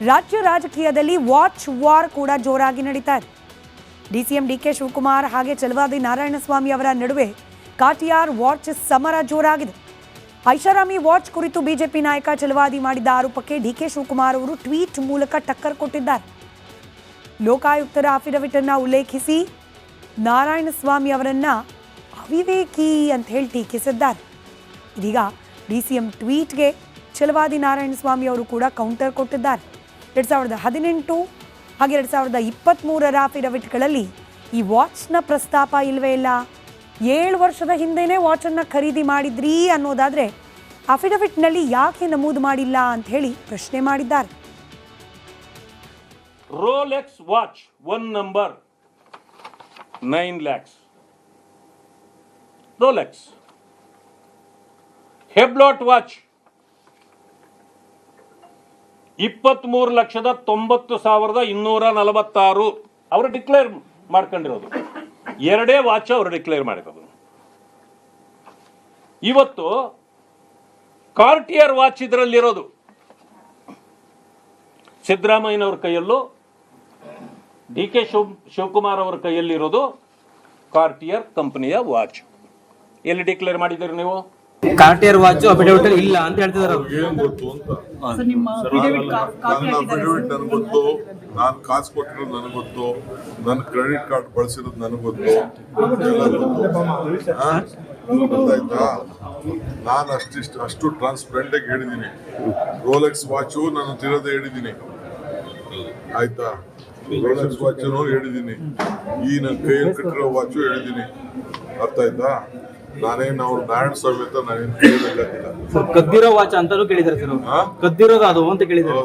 ರಾಜ್ಯ ರಾಜಕೀಯದಲ್ಲಿ watch war ಕೂಡ ಜೋರಾಗಿ ನಡೀತಾ ಇದೆ. ಡಿಸಿಎಂ ಡಿಕೆ ಶಿವಕುಮಾರ್ ಹಾಗೆ ಚಲವಾದಿ ನಾರಾಯಣಸ್ವಾಮಿ ಅವರ ನಡುವೆ ಕಾಟಿಯಾರ್ ವಾಚ್ ಸಮರ ಜೋರಾಗಿದೆ. ಐಷಾರಾಮಿ ವಾಚ್ ಕುರಿತು ಬಿಜೆಪಿ ನಾಯಕ ಚಲವಾದಿ ಮಾಡಿದ್ದ ಆರೋಪಕ್ಕೆ ಡಿಕೆ ಶಿವಕುಮಾರ್ ಅವರು ಟ್ವೀಟ್ ಮೂಲಕ ಟಕ್ಕರ್ ಕೊಟ್ಟಿದ್ದಾರೆ. ಲೋಕಾಯುಕ್ತರ ಅಫಿಡವಿಟ್ ಅನ್ನು ಉಲ್ಲೇಖಿಸಿ ನಾರಾಯಣಸ್ವಾಮಿ ಅವರನ್ನ ಅವಿವೇಕಿ ಅಂತ ಹೇಳಿ ಟೀಕಿಸಿದ್ದಾರೆ. ಇದೀಗ ಡಿಸಿಎಂ ಟ್ವೀಟ್ಗೆ ಚಲವಾದಿ ನಾರಾಯಣಸ್ವಾಮಿ ಅವರು ಕೂಡ ಕೌಂಟರ್ ಕೊಟ್ಟಿದ್ದಾರೆ. 2018 ಹಾಗೆ 2023 ಅಫಿಡವಿಟ್ಗಳಲ್ಲಿ ಈ ವಾಚ್ನ ಪ್ರಸ್ತಾಪ ಇಲ್ಲವೇ ಇಲ್ಲ. 7 ವರ್ಷದ ಹಿಂದೆನೇ ವಾಚನ್ನು ಖರೀದಿ ಮಾಡಿದ್ರಿ ಅನ್ನೋದಾದರೆ ಅಫಿಡವಿಟ್ನಲ್ಲಿ ಯಾಕೆ ನಮೂದು ಮಾಡಿಲ್ಲ ಅಂತ ಹೇಳಿ ಪ್ರಶ್ನೆ ಮಾಡಿದ್ದಾರೆ. Rolex watch 1 number 9 lakhs. Rolex Hublot watch 23,90,246 ಅವರು ಡಿಕ್ಲೇರ್ ಮಾಡ್ಕೊಂಡಿರೋದು. 2 ವಾಚ್ ಅವರು ಡಿಕ್ಲೇರ್ ಮಾಡಿರೋದು. ಇವತ್ತು ಕಾರ್ಟಿಯರ್ ವಾಚ್ ಇದರಲ್ಲಿರೋದು ಸಿದ್ದರಾಮಯ್ಯನವ್ರ ಕೈಯಲ್ಲೂ ಡಿ ಕೆ ಶಿವಕುಮಾರ್ ಅವರ ಕೈಯಲ್ಲಿರೋದು ಕಾರ್ಟಿಯರ್ ಕಂಪನಿಯ ವಾಚ್. ಎಲ್ಲಿ ಡಿಕ್ಲೇರ್ ಮಾಡಿದ್ದೀರಿ ನೀವು? ಕಾರ್ಟಿಯರ್ ವಾಚ್ ಅಫಿಡವಿಟ್ ಇಲ್ಲ ಅಂತ ಹೇಳ್ತಿದ್ದಾರೆ. ಏನ್ ಗೊತ್ತು ಅಂತ ನನ್ನ ಅಫಿಡವಿಟ್ ನನಗೆ ಗೊತ್ತು, ನಾನು ಕಾಸು ಕೊಟ್ಟಿರೋದು ನನಗೆ ಗೊತ್ತು, ನನ್ನ ಕ್ರೆಡಿಟ್ ಕಾರ್ಡ್ ಬಳಸಿರೋದು ನನಗೆ ಗೊತ್ತು, ಗೊತ್ತಾಯ್ತಾ? ನಾನು ಅಷ್ಟು ಟ್ರಾನ್ಸ್ಪರೆಂಟ್ ಆಗಿ ಹೇಳಿದ್ದೀನಿ. ರೋಲೆಕ್ಸ್ ವಾಚು ನಾನು ತಿರೋದೇ ಹೇಳಿದ್ದೀನಿ, ಆಯ್ತಾ? ರೋಲೆಕ್ಸ್ ವಾಚ್ ಹೇಳಿದ್ದೀನಿ, ಈ ನನ್ನ ಕೈಯಲ್ಲಿ ಕಟ್ಟಿರೋ ವಾಚು ಹೇಳಿದ್ದೀನಿ, ಅರ್ಥ ಆಯ್ತಾ? ನಾನೇನು ಅವ್ರು ನಾರಾಯಣ ಸ್ವಾಮಿ ಅಂತ ನಾನೇನು ಕೇಳಬೇಕಾಗಿಲ್ಲ. ಕದ್ದಿರೋ ವಾಚ್ ಅಂತಾನು ಕೇಳಿದಾರೆ ಸರ್. ಕದ್ದಿರೋದು ಅದು ಅಂತ ಕೇಳಿದಾರೆ.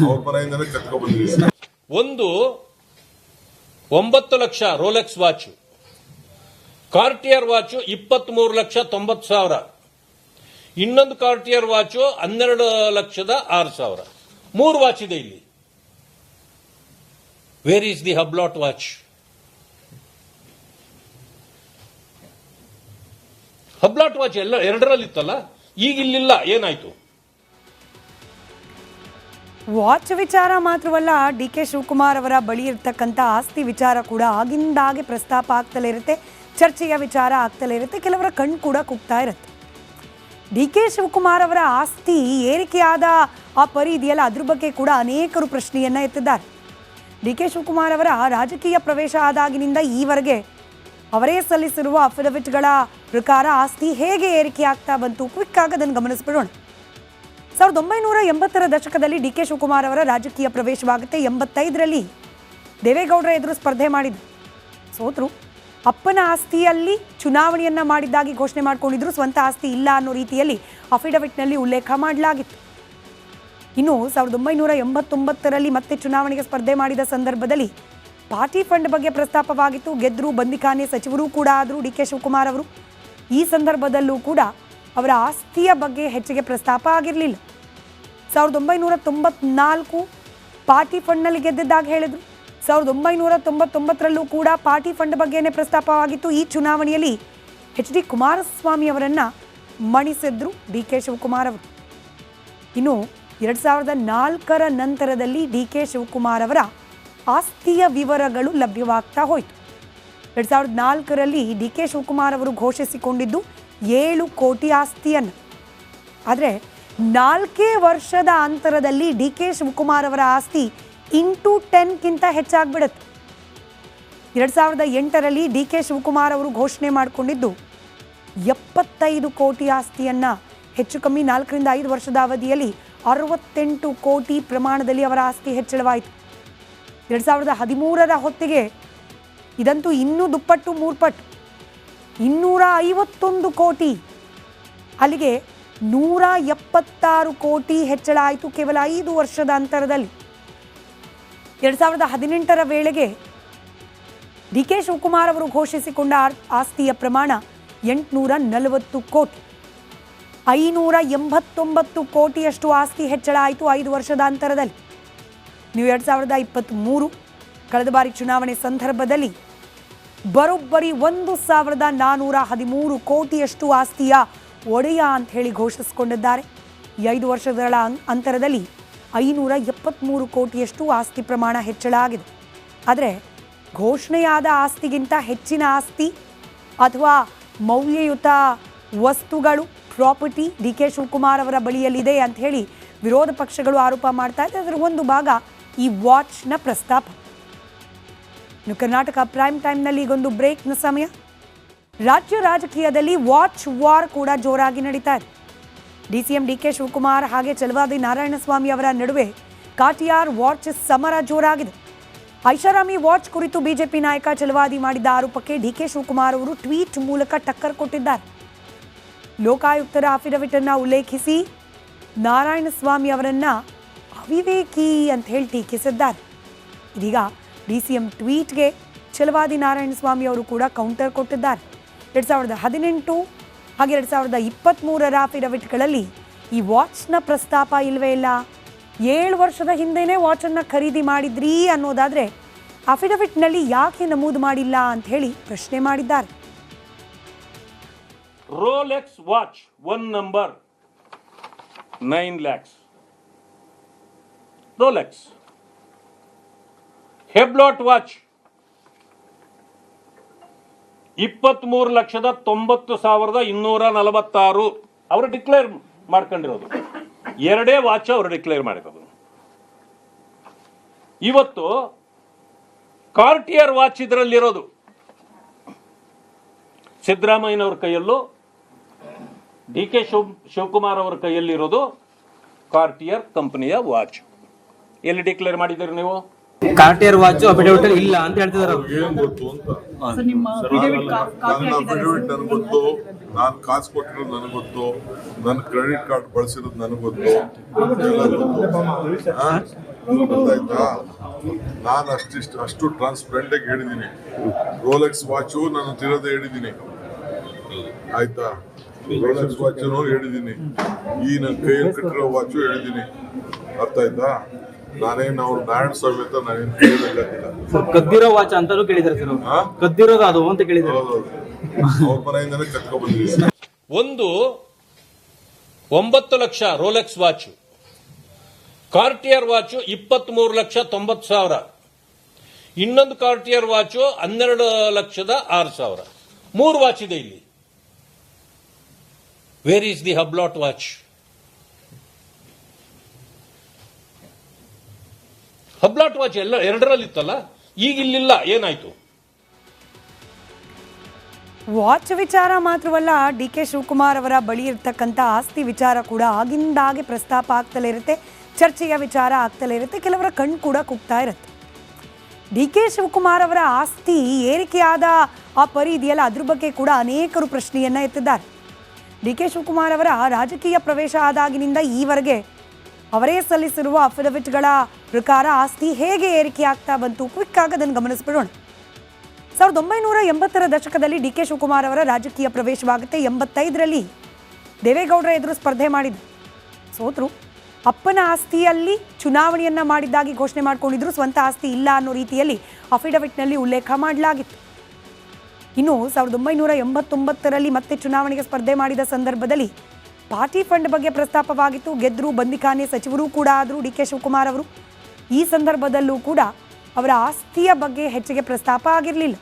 ಅವ್ರ ಮನೆಯಿಂದನೇ ಕತ್ಕೊಂಡ್ ಬಂದಿದ್ದೀನಿ. ಒಂದು 9 lakh Rolex watch, Cartier watch 23,90,000, ಇನ್ನೊಂದು ಕಾರ್ಟಿಯರ್ ವಾಚ್ 12,06,000. 3 ವಾಚ್ ಇದೆ ಇಲ್ಲಿ. Where is the Hublot watch? Hublot watch ಎಲ್ಲ 2ರಲ್ಲಿತ್ತಲ್ಲ, ಈಗ ಇಲ್ಲಿಲ್ಲ, ಏನಾಯ್ತು? ವಾಚ್ ವಿಚಾರ ಮಾತ್ರವಲ್ಲ, ಡಿ ಕೆ ಶಿವಕುಮಾರ್ ಅವರ ಬಳಿ ಇರ್ತಕ್ಕಂಥ ಆಸ್ತಿ ವಿಚಾರ ಕೂಡ ಆಗಿಂದಾಗೆ ಪ್ರಸ್ತಾಪ ಆಗ್ತಲೇ ಇರುತ್ತೆ, ಚರ್ಚೆಯ ವಿಚಾರ ಆಗ್ತಲೇ ಇರುತ್ತೆ, ಕೆಲವರ ಕಣ್ಣು ಕೂಡ ಕುಗ್ತಾ ಇರುತ್ತೆ. ಡಿ ಕೆ ಶಿವಕುಮಾರ್ ಅವರ ಆಸ್ತಿ ಏರಿಕೆಯಾದ ಆ ಪರಿ ಇದೆಯಲ್ಲ, ಅದ್ರ ಬಗ್ಗೆ ಕೂಡ ಅನೇಕರು ಪ್ರಶ್ನೆಯನ್ನ ಎತ್ತಿದ್ದಾರೆ. ಡಿ ಕೆ ಶಿವಕುಮಾರ್ ಅವರ ರಾಜಕೀಯ ಪ್ರವೇಶ ಆದಾಗಿನಿಂದ ಈವರೆಗೆ ಅವರೇ ಸಲ್ಲಿಸಿರುವ ಅಫಿಡವಿಟ್ಗಳ ಪ್ರಕಾರ ಆಸ್ತಿ ಹೇಗೆ ಏರಿಕೆ ಆಗ್ತಾ ಬಂತು, ಕ್ವಿಕ್ ಆಗಿ ಅದನ್ನು ಗಮನಿಸ್ಬಿಡೋಣ. 1980ರ ದಶಕದಲ್ಲಿ ಡಿ ಕೆ ಶಿವಕುಮಾರ್ ಅವರ ರಾಜಕೀಯ ಪ್ರವೇಶವಾಗುತ್ತೆ. 85ರಲ್ಲಿ ದೇವೇಗೌಡರ ಎದುರು ಸ್ಪರ್ಧೆ ಮಾಡಿದ್ರು, ಸೋತರು. ಅಪ್ಪನ ಆಸ್ತಿಯಲ್ಲಿ ಚುನಾವಣೆಯನ್ನ ಮಾಡಿದ್ದಾಗಿ ಘೋಷಣೆ ಮಾಡ್ಕೊಂಡಿದ್ರು, ಸ್ವಂತ ಆಸ್ತಿ ಇಲ್ಲ ಅನ್ನೋ ರೀತಿಯಲ್ಲಿ ಅಫಿಡವಿಟ್ನಲ್ಲಿ ಉಲ್ಲೇಖ ಮಾಡಲಾಗಿತ್ತು. ಇನ್ನು 1989ರಲ್ಲಿ ಮತ್ತೆ ಚುನಾವಣೆಗೆ ಸ್ಪರ್ಧೆ ಮಾಡಿದ ಸಂದರ್ಭದಲ್ಲಿ ಪಾರ್ಟಿ ಫಂಡ್ ಬಗ್ಗೆ ಪ್ರಸ್ತಾಪವಾಗಿತ್ತು. ಗೆದ್ರು, ಬಂದಿಖಾನೆ ಸಚಿವರು ಕೂಡ ಆದರು ಡಿ ಕೆ ಶಿವಕುಮಾರ್ ಅವರು. ಈ ಸಂದರ್ಭದಲ್ಲೂ ಕೂಡ ಅವರ ಆಸ್ತಿಯ ಬಗ್ಗೆ ಹೆಚ್ಚಿಗೆ ಪ್ರಸ್ತಾಪ ಆಗಿರಲಿಲ್ಲ. 1994 ಪಾರ್ಟಿ ಫಂಡ್ನಲ್ಲಿ ಗೆದ್ದಿದ್ದಾಗ ಹೇಳಿದ್ರು. 1999ರಲ್ಲೂ ಕೂಡ ಪಾರ್ಟಿ ಫಂಡ್ ಬಗ್ಗೆನೇ ಪ್ರಸ್ತಾಪವಾಗಿತ್ತು. ಈ ಚುನಾವಣೆಯಲ್ಲಿ ಎಚ್ ಡಿ ಕುಮಾರಸ್ವಾಮಿ ಅವರನ್ನು ಮಣಿಸಿದ್ರು ಡಿ ಕೆ ಶಿವಕುಮಾರ್ ಅವರು. ಇನ್ನು 2004ರ ನಂತರದಲ್ಲಿ ಡಿ ಕೆ ಶಿವಕುಮಾರ್ ಅವರ ಆಸ್ತಿಯ ವಿವರಗಳು ಲಭ್ಯವಾಗ್ತಾ ಹೋಯಿತು. 2004ರಲ್ಲಿ ಡಿ ಕೆ ಶಿವಕುಮಾರ್ ಅವರು ಘೋಷಿಸಿಕೊಂಡಿದ್ದು 7 ಕೋಟಿ ಆಸ್ತಿಯನ್ನು. ಆದರೆ 4 ವರ್ಷದ ಅಂತರದಲ್ಲಿ ಡಿ ಕೆ ಶಿವಕುಮಾರ್ ಅವರ ಆಸ್ತಿ ಇಂಟು 10ಕ್ಕಿಂತ ಹೆಚ್ಚಾಗ್ಬಿಡುತ್ತೆ. 2008ರಲ್ಲಿ ಡಿ ಕೆ ಶಿವಕುಮಾರ್ ಅವರು ಘೋಷಣೆ ಮಾಡಿಕೊಂಡಿದ್ದು 75 ಕೋಟಿ ಆಸ್ತಿಯನ್ನು. ಹೆಚ್ಚು ಕಮ್ಮಿ 4ರಿಂದ 5 ವರ್ಷದ ಅವಧಿಯಲ್ಲಿ 68 ಕೋಟಿ ಪ್ರಮಾಣದಲ್ಲಿ ಅವರ ಆಸ್ತಿ ಹೆಚ್ಚಳವಾಯಿತು. 2013ರ ಹೊತ್ತಿಗೆ ಇದಂತೂ ಇನ್ನೂ ದುಪ್ಪಟ್ಟು ಮೂರ್ಪಟ್ಟು 251 ಕೋಟಿ, ಅಲ್ಲಿಗೆ 176 ಕೋಟಿ ಹೆಚ್ಚಳ ಆಯಿತು ಕೇವಲ 5 ವರ್ಷದ ಅಂತರದಲ್ಲಿ. 2018ರ ವೇಳೆಗೆ ಡಿ ಕೆ ಶಿವಕುಮಾರ್ ಅವರು ಘೋಷಿಸಿಕೊಂಡ ಆಸ್ತಿಯ ಪ್ರಮಾಣ 840 ಕೋಟಿ, 589 ಕೋಟಿಯಷ್ಟು ಆಸ್ತಿ ಹೆಚ್ಚಳ ಆಯಿತು 5 ವರ್ಷದ ಅಂತರದಲ್ಲಿ. ನೀವು 2023 ಕಳೆದ ಬಾರಿ ಚುನಾವಣೆ ಸಂದರ್ಭದಲ್ಲಿ ಬರೋಬ್ಬರಿ 1,413 ಕೋಟಿಯಷ್ಟು ಆಸ್ತಿಯ ಒಡೆಯ ಅಂತ ಹೇಳಿ ಘೋಷಿಸಿಕೊಂಡಿದ್ದಾರೆ. ಈ 5 ವರ್ಷಗಳ ಅಂತರದಲ್ಲಿ 573 ಕೋಟಿಯಷ್ಟು ಆಸ್ತಿ ಪ್ರಮಾಣ ಹೆಚ್ಚಳ ಆಗಿದೆ. ಆದರೆ ಘೋಷಣೆಯಾದ ಆಸ್ತಿಗಿಂತ ಹೆಚ್ಚಿನ ಆಸ್ತಿ ಅಥವಾ ಮೌಲ್ಯಯುತ ವಸ್ತುಗಳು ಪ್ರಾಪರ್ಟಿ ಡಿ ಕೆ ಶಿವಕುಮಾರ್ ಅವರ ಬಳಿಯಲ್ಲಿದೆ ಅಂತ ಹೇಳಿ ವಿರೋಧ ಪಕ್ಷಗಳು ಆರೋಪ ಮಾಡ್ತಾ ಇದ್ದಾರೆ. ಅದರ ಒಂದು ಭಾಗ ಈ ವಾಚ್ನ ಪ್ರಸ್ತಾಪ. ಇನ್ನು ಕರ್ನಾಟಕ ಪ್ರೈಮ್ ಟೈಮ್ನಲ್ಲಿ ಈಗೊಂದು ಬ್ರೇಕ್ನ ಸಮಯ. ರಾಜ್ಯ ರಾಜಕೀಯದಲ್ಲಿ ವಾಚ್ ವಾರ್ ಕೂಡ ಜೋರಾಗಿ ನಡೀತಾ ಇದೆ. ಡಿಸಿಎಂ ಡಿ ಕೆ ಶಿವಕುಮಾರ್ ಹಾಗೆ ಚಲವಾದಿ ನಾರಾಯಣಸ್ವಾಮಿ ಅವರ ನಡುವೆ ಕಾಟಿಯಾರ್ ವಾಚ್ ಸಮರ ಜೋರಾಗಿದೆ. ಐಷಾರಾಮಿ ವಾಚ್ ಕುರಿತು ಬಿಜೆಪಿ ನಾಯಕ ಚಲವಾದಿ ಮಾಡಿದ್ದ ಆರೋಪಕ್ಕೆ ಡಿ ಕೆ ಶಿವಕುಮಾರ್ ಅವರು ಟ್ವೀಟ್ ಮೂಲಕ ಟಕ್ಕರ್ ಕೊಟ್ಟಿದ್ದಾರೆ. ಲೋಕಾಯುಕ್ತರ ಅಫಿಡವಿಟ್ ಅನ್ನು ಉಲ್ಲೇಖಿಸಿ ನಾರಾಯಣಸ್ವಾಮಿ ಅವರನ್ನ ಅವಿವೇಕಿ ಅಂತ ಹೇಳಿ ಟೀಕಿಸಿದ್ದಾರೆ. ಇದೀಗ ಡಿಸಿಎಂ ಟ್ವೀಟ್ಗೆ ಚಲವಾದಿ ನಾರಾಯಣಸ್ವಾಮಿ ಅವರು ಕೂಡ ಕೌಂಟರ್ ಕೊಟ್ಟಿದ್ದಾರೆ. 2018 ಹಾಗೆ 2023 ಅಫಿಡವಿಟ್ಗಳಲ್ಲಿ ಈ ವಾಚ್ನ ಪ್ರಸ್ತಾಪ ಇಲ್ಲವೇ ಇಲ್ಲ. 7 ವರ್ಷದ ಹಿಂದೆನೇ ವಾಚನ್ನು ಖರೀದಿ ಮಾಡಿದ್ರಿ ಅನ್ನೋದಾದರೆ ಅಫಿಡವಿಟ್ನಲ್ಲಿ ಯಾಕೆ ನಮೂದು ಮಾಡಿಲ್ಲ ಅಂತ ಹೇಳಿ ಪ್ರಶ್ನೆ ಮಾಡಿದ್ದಾರೆ. Rolex watch 1 number 9 lakhs. Rolex Hublot watch 23,90,246 ಅವರು ಡಿಕ್ಲೇರ್ ಮಾಡ್ಕೊಂಡಿರೋದು. 2 ವಾಚ್ ಅವರು ಡಿಕ್ಲೇರ್ ಮಾಡಿರೋದು. ಇವತ್ತು ಕಾರ್ಟಿಯರ್ ವಾಚ್ ಇದರಲ್ಲಿರೋದು ಸಿದ್ದರಾಮಯ್ಯನವ್ರ ಕೈಯಲ್ಲೂ ಡಿ ಕೆ ಶಿವಕುಮಾರ್ ಅವರ ಕೈಯಲ್ಲಿರೋದು ಕಾರ್ಟಿಯರ್ ಕಂಪನಿಯ ವಾಚ್. ಎಲ್ಲಿ ಡಿಕ್ಲೇರ್ ಮಾಡಿದ್ದೀರಿ ನೀವು? ಕಾರ್ಟಿಯರ್ ವಾಚ್ ಅಫಿಡವಿಟ್ ಇಲ್ಲ ಅಂತ ಹೇಳ್ತಿದಾರೆ. ಏನ್ ಗೊತ್ತು ಅಂತ ನನ್ನ ಅಫಿಡವಿಟ್ ನನಗೆ ಗೊತ್ತು, ನಾನು ಕಾಸು ಕೊಟ್ಟಿರೋದು ನನಗೆ ಗೊತ್ತು, ನನ್ನ ಕ್ರೆಡಿಟ್ ಕಾರ್ಡ್ ಬಳಸಿರೋದು ನನಗೆ ಗೊತ್ತು, ಎಲ್ಲ ಗೊತ್ತು. ಗೊತ್ತಾಯ್ತಾ? ನಾನು ಅಷ್ಟು ಟ್ರಾನ್ಸ್ಪರೆಂಟ್ ಆಗಿ ಹೇಳಿದ್ದೀನಿ. ರೋಲೆಕ್ಸ್ ವಾಚು ನಾನು ತಿರೋದೇ ಹೇಳಿದ್ದೀನಿ. ಆಯ್ತಾ? ರೋಲೆಕ್ಸ್ ವಾಚ್ ಹೇಳಿದ್ದೀನಿ, ಈ ನನ್ನ ಕೈಯಲ್ಲಿ ಕಟ್ಟಿರೋ ವಾಚು ಹೇಳಿದ್ದೀನಿ. ಅರ್ಥ ಆಯ್ತಾ? ನಾನೇನು ಅವ್ರು ನಾರಾಯಣ ಸ್ವಾಮಿ ಅಂತ ನಾನೇನು ಕೇಳಬೇಕಾಗಿಲ್ಲ. ಕದ್ದಿರೋ ವಾಚ್ ಅಂತಾನು ಕೇಳಿದಾರೆ ಸರ್. ಕದ್ದಿರೋದು ಅದು ಅಂತ ಕೇಳಿದಾರೆ. ಅವ್ರ ಮನೆಯಿಂದನೇ ಕತ್ಕೊಂಡ್ ಬಂದಿದ್ದೀನಿ. ಒಂದು 9 lakh Rolex watch, Cartier watch 23,90,000, ಇನ್ನೊಂದು ಕಾರ್ಟಿಯರ್ ವಾಚ್ 12,06,000. 3 ವಾಚ್ ಇದೆ ಇಲ್ಲಿ. Where is the Hublot watch? Hublot watch ಎಲ್ಲ 2ರಲ್ಲಿತ್ತಲ್ಲ, ಈಗ ಇಲ್ಲಿಲ್ಲ. ಏನಾಯ್ತು? ವಾಚ್ ವಿಚಾರ ಮಾತ್ರವಲ್ಲ, ಡಿ ಕೆ ಶಿವಕುಮಾರ್ ಅವರ ಬಳಿ ಇರ್ತಕ್ಕಂಥ ಆಸ್ತಿ ವಿಚಾರ ಕೂಡ ಆಗಿಂದಾಗೆ ಪ್ರಸ್ತಾಪ ಆಗ್ತಲೇ ಇರುತ್ತೆ, ಚರ್ಚೆಯ ವಿಚಾರ ಆಗ್ತಲೇ ಇರುತ್ತೆ, ಕೆಲವರ ಕಣ್ಣು ಕೂಡ ಕುಗ್ತಾ ಇರುತ್ತೆ. ಡಿ ಕೆ ಶಿವಕುಮಾರ್ ಅವರ ಆಸ್ತಿ ಏರಿಕೆಯಾದ ಆ ಪರಿ ಇದೆಯಲ್ಲ, ಅದ್ರ ಬಗ್ಗೆ ಕೂಡ ಅನೇಕರು ಪ್ರಶ್ನೆಯನ್ನ ಎತ್ತಿದ್ದಾರೆ. ಡಿ ಕೆ ಶಿವಕುಮಾರ್ ಅವರ ರಾಜಕೀಯ ಪ್ರವೇಶ ಆದಾಗಿನಿಂದ ಈವರೆಗೆ ಅವರೇ ಸಲ್ಲಿಸಿರುವ ಅಫಿಡವಿಟ್ಗಳ ಪ್ರಕಾರ ಆಸ್ತಿ ಹೇಗೆ ಏರಿಕೆ ಆಗ್ತಾ ಬಂತು, ಕ್ವಿಕ್ ಆಗಿ ಅದನ್ನು ಗಮನಿಸ್ಬಿಡೋಣ. 1980ರ ದಶಕದಲ್ಲಿ ಡಿ ಕೆ ಶಿವಕುಮಾರ್ ಅವರ ರಾಜಕೀಯ ಪ್ರವೇಶವಾಗುತ್ತೆ. 85ರಲ್ಲಿ ದೇವೇಗೌಡರ ಎದುರು ಸ್ಪರ್ಧೆ ಮಾಡಿದ್ರು, ಸೋತರು. ಅಪ್ಪನ ಆಸ್ತಿಯಲ್ಲಿ ಚುನಾವಣೆಯನ್ನ ಮಾಡಿದ್ದಾಗಿ ಘೋಷಣೆ ಮಾಡ್ಕೊಂಡಿದ್ರು, ಸ್ವಂತ ಆಸ್ತಿ ಇಲ್ಲ ಅನ್ನೋ ರೀತಿಯಲ್ಲಿ ಅಫಿಡವಿಟ್ನಲ್ಲಿ ಉಲ್ಲೇಖ ಮಾಡಲಾಗಿತ್ತು. ಇನ್ನು 1989ರಲ್ಲಿ ಮತ್ತೆ ಚುನಾವಣೆಗೆ ಸ್ಪರ್ಧೆ ಮಾಡಿದ ಸಂದರ್ಭದಲ್ಲಿ ಪಾರ್ಟಿ ಫಂಡ್ ಬಗ್ಗೆ ಪ್ರಸ್ತಾಪವಾಗಿತ್ತು. ಗೆದ್ರು, ಬಂದಿಖಾನೆ ಸಚಿವರು ಕೂಡ ಆದರು ಡಿ ಕೆ ಶಿವಕುಮಾರ್ ಅವರು. ಈ ಸಂದರ್ಭದಲ್ಲೂ ಕೂಡ ಅವರ ಆಸ್ತಿಯ ಬಗ್ಗೆ ಹೆಚ್ಚಿಗೆ ಪ್ರಸ್ತಾಪ ಆಗಿರಲಿಲ್ಲ.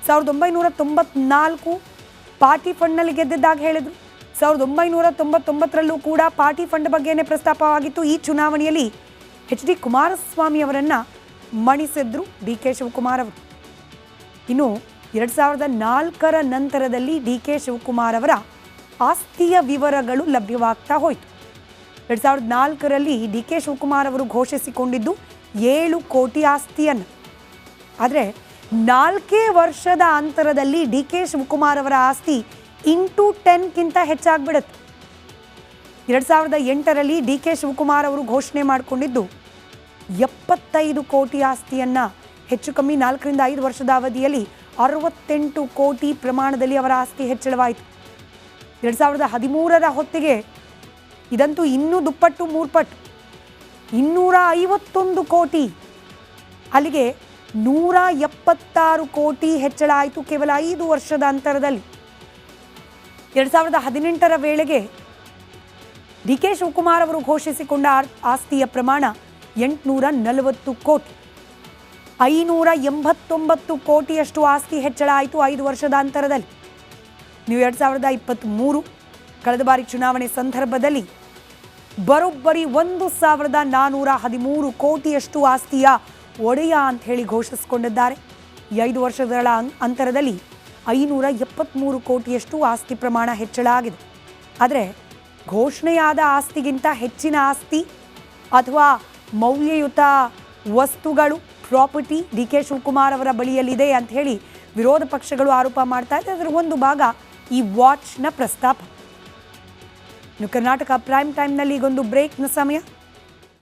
1994 ಪಾರ್ಟಿ ಫಂಡ್ನಲ್ಲಿ ಗೆದ್ದಿದ್ದಾಗ ಹೇಳಿದ್ರು. 1999ರಲ್ಲೂ ಕೂಡ ಪಾರ್ಟಿ ಫಂಡ್ ಬಗ್ಗೆನೇ ಪ್ರಸ್ತಾಪವಾಗಿತ್ತು. ಈ ಚುನಾವಣೆಯಲ್ಲಿ ಎಚ್ ಡಿ ಕುಮಾರಸ್ವಾಮಿ ಅವರನ್ನು ಮಣಿಸಿದ್ರು ಡಿ ಕೆ ಶಿವಕುಮಾರ್ ಅವರು. ಇನ್ನು 2004ರ ನಂತರದಲ್ಲಿ ಡಿ ಕೆ ಶಿವಕುಮಾರ್ ಅವರ ಆಸ್ತಿಯ ವಿವರಗಳು ಲಭ್ಯವಾಗ್ತಾ ಹೋಯಿತು. 2004ರಲ್ಲಿ ಡಿ ಕೆ ಶಿವಕುಮಾರ್ ಅವರು ಘೋಷಿಸಿಕೊಂಡಿದ್ದು 7 ಕೋಟಿ ಆಸ್ತಿಯನ್ನು. ಆದರೆ 4 ವರ್ಷದ ಅಂತರದಲ್ಲಿ ಡಿ ಕೆ ಶಿವಕುಮಾರ್ ಅವರ ಆಸ್ತಿ ಇಂಟು 10ಕ್ಕಿಂತ ಹೆಚ್ಚಾಗ್ಬಿಡುತ್ತೆ. 2008ರಲ್ಲಿ ಡಿ ಕೆ ಶಿವಕುಮಾರ್ ಅವರು ಘೋಷಣೆ ಮಾಡಿಕೊಂಡಿದ್ದು 75 ಕೋಟಿ ಆಸ್ತಿಯನ್ನು. ಹೆಚ್ಚು ಕಮ್ಮಿ 4ರಿಂದ 5 ವರ್ಷದ ಅವಧಿಯಲ್ಲಿ 68 ಕೋಟಿ ಪ್ರಮಾಣದಲ್ಲಿ ಅವರ ಆಸ್ತಿ ಹೆಚ್ಚಳವಾಯಿತು. 2013ರ ಹೊತ್ತಿಗೆ ಇದಂತೂ ಇನ್ನೂ ದುಪ್ಪಟ್ಟು ಮೂರ್ಪಟ್ಟು 251 ಕೋಟಿ, ಅಲ್ಲಿಗೆ 176 ಕೋಟಿ ಹೆಚ್ಚಳ ಆಯಿತು ಕೇವಲ 5 ವರ್ಷದ ಅಂತರದಲ್ಲಿ. 2018ರ ವೇಳೆಗೆ ಡಿ ಕೆ ಶಿವಕುಮಾರ್ ಅವರು ಘೋಷಿಸಿಕೊಂಡ ಆಸ್ತಿಯ ಪ್ರಮಾಣ 840 ಕೋಟಿ. 589 ಕೋಟಿಯಷ್ಟು ಆಸ್ತಿ ಹೆಚ್ಚಳ ಆಯಿತು 5 ವರ್ಷದ ಅಂತರದಲ್ಲಿ. ನೀವು 2023 ಕಳೆದ ಬಾರಿ ಚುನಾವಣೆ ಸಂದರ್ಭದಲ್ಲಿ ಬರೋಬ್ಬರಿ 1413 ಕೋಟಿಯಷ್ಟು ಆಸ್ತಿಯ ಒಡೆಯ ಅಂತ ಹೇಳಿ ಘೋಷಿಸಿಕೊಂಡಿದ್ದಾರೆ. ಈ 5 ವರ್ಷಗಳ ಅಂತರದಲ್ಲಿ 573 ಕೋಟಿಯಷ್ಟು ಆಸ್ತಿ ಪ್ರಮಾಣ ಹೆಚ್ಚಳ ಆಗಿದೆ. ಆದರೆ ಘೋಷಣೆಯಾದ ಆಸ್ತಿಗಿಂತ ಹೆಚ್ಚಿನ ಆಸ್ತಿ ಅಥವಾ ಮೌಲ್ಯಯುತ ವಸ್ತುಗಳು ಪ್ರಾಪರ್ಟಿ ಡಿ ಕೆ ಶಿವಕುಮಾರ್ ಅವರ ಬಳಿಯಲ್ಲಿದೆ ಅಂತ ಹೇಳಿ ವಿರೋಧ ಪಕ್ಷಗಳು ಆರೋಪ ಮಾಡ್ತಾ ಇದ್ದಾರೆ. ಅದರ ಒಂದು ಭಾಗ ಈ ವಾಚ್ನ ಪ್ರಸ್ತಾಪ. ಇನ್ನು ಕರ್ನಾಟಕ ಪ್ರೈಮ್ ಟೈಮ್ನಲ್ಲಿ ಈಗೊಂದು ಬ್ರೇಕ್ನ ಸಮಯ.